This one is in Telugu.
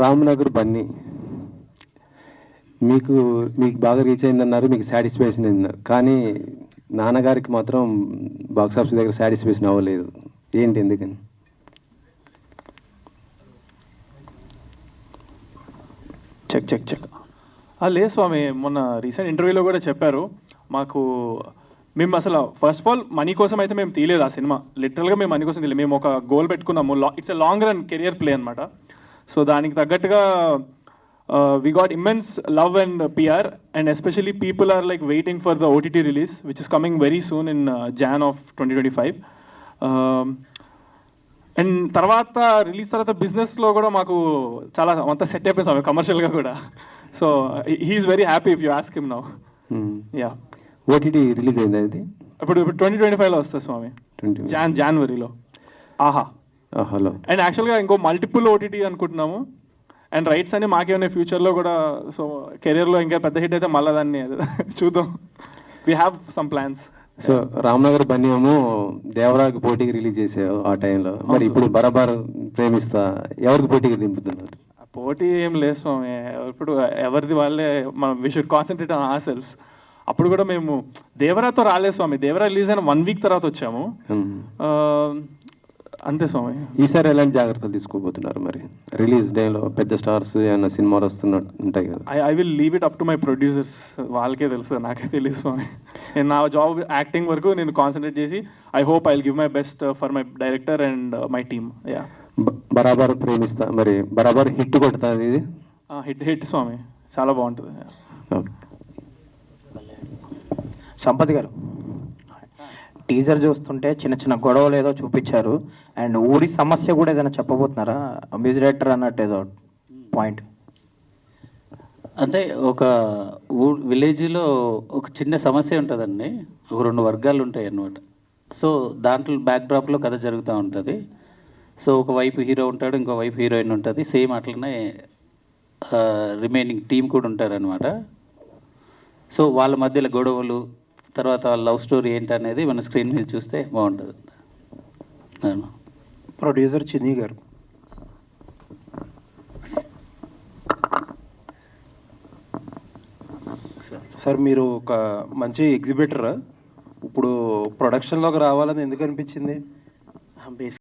రామ్నగర్ బన్నీ మీకు మీకు బాగా రీచ్ అయిందన్నారు, మీకు సాటిస్ఫాక్షన్ అయిందన్నారు. కానీ నాన్నగారికి మాత్రం బాక్స్ ఆఫీస్ దగ్గర సాటిస్ఫాక్షన్ అవ్వలేదు. ఏంటి, ఎందుకని? చెక్ చెక్ చెక్ లేదు స్వామి, మొన్న రీసెంట్ ఇంటర్వ్యూలో కూడా చెప్పారు మాకు. మేము అసలు ఫస్ట్ ఆఫ్ ఆల్ మనీ కోసం అయితే మేము తీయలేదు ఆ సినిమా. లిటరల్గా మేము మనీ కోసం తీయలేదు. మేము ఒక గోల్ పెట్టుకున్నాము. It's a long run career play అనమాట. సో దానికి తగ్గట్టుగా we got immense love and PR, and especially people are like waiting for the OTT release, which is coming very soon in Jan of 2025. And తర్వాత రిలీజ్ తర్వాత బిజినెస్లో కూడా మాకు చాలా అంతా సెట్ అయిపోయింది స్వామి, కమర్షియల్గా కూడా. So he's very happy if you ask him now. Yeah, OTT release అయింది అది ఇప్పుడు 2025లో వస్తుంది స్వామి, జనవరిలో. హలో. అండ్ యాక్చువల్గా ఇంకో మల్టిపుల్ ఓటీటీ అనుకుంటున్నాము. అండ్ రైట్స్ అన్ని మాకేమైనా ఫ్యూచర్లో కూడా. సో కెరియర్లో ఇంకా పెద్ద హిట్ అయితే మళ్ళీ దాన్ని చూద్దాం. We have some plans. So Ramnagar Bunny ఏమో దేవరాకి పోటీకి రిలీజ్ చేసావు ఆ టైంలో. మరి ఇప్పుడు బరాబర్ ప్రేమిస్తా ఎవరికి పోటీకి దింపుతున్నారు? పోటీ ఏం లేదు స్వామి, ఇప్పుడు ఎవరిది వాళ్ళే. మనం we should concentrate on our selfs. అప్పుడు కూడా మేము దేవరాతో రాలేదు స్వామి. దేవరా రిలీజ్ అయిన 1 వీక్ తర్వాత వచ్చాము అంతే స్వామి. ఈసారి ఎలాంటి జాగ్రత్తలు తీసుకోబోతున్నారు మరి? రిలీజ్ డేలో పెద్ద స్టార్స్ ఏమైనా సినిమాలు వస్తున్నట్టు ఉంటాయి కదా. I will leave it up to my producers. వాళ్ళకే తెలుసు, నాకే తెలియదు స్వామి. నేను నా జాబ్ యాక్టింగ్ వరకు నేను కాన్సన్ట్రేట్ చేసి I hope I will give my best for my director and my team. Yeah, బరాబర్ ప్రేమిస్తా. మరి బరాబర్ హిట్ కొడుతుంది ఇది? హిట్ స్వామి, చాలా బాగుంటుంది. సంపత్ గారు, టీజర్ చూస్తుంటే చిన్న చిన్న గొడవలు ఏదో చూపించారు. అండ్ ఊరి సమస్య కూడా ఏదైనా చెప్పబోతున్నారా? మ్యూజిక్ డైరెక్టర్ అన్నట్టు ఏదో పాయింట్. అంటే ఒక విలేజ్లో ఒక చిన్న సమస్య ఉంటుందండి. ఒక 2 వర్గాలు ఉంటాయి అన్నమాట. సో దాంట్లో బ్యాక్డ్రాప్లో కథ జరుగుతూ ఉంటుంది. సో ఒక వైపు హీరో ఉంటాడు, ఇంకో వైపు హీరోయిన్ ఉంటుంది. సేమ్ అట్లనే రిమైనింగ్ టీం కూడా ఉంటారనమాట. సో వాళ్ళ మధ్యలో గొడవలు, తర్వాత వాళ్ళ లవ్ స్టోరీ ఏంటనేది మన స్క్రీన్ మీద చూస్తే బాగుంటుంది. ప్రొడ్యూసర్ చిన్ని గారు, సార్ మీరు ఒక మంచి ఎగ్జిబిటర్, ఇప్పుడు ప్రొడక్షన్లోకి రావాలని ఎందుకు అనిపించింది?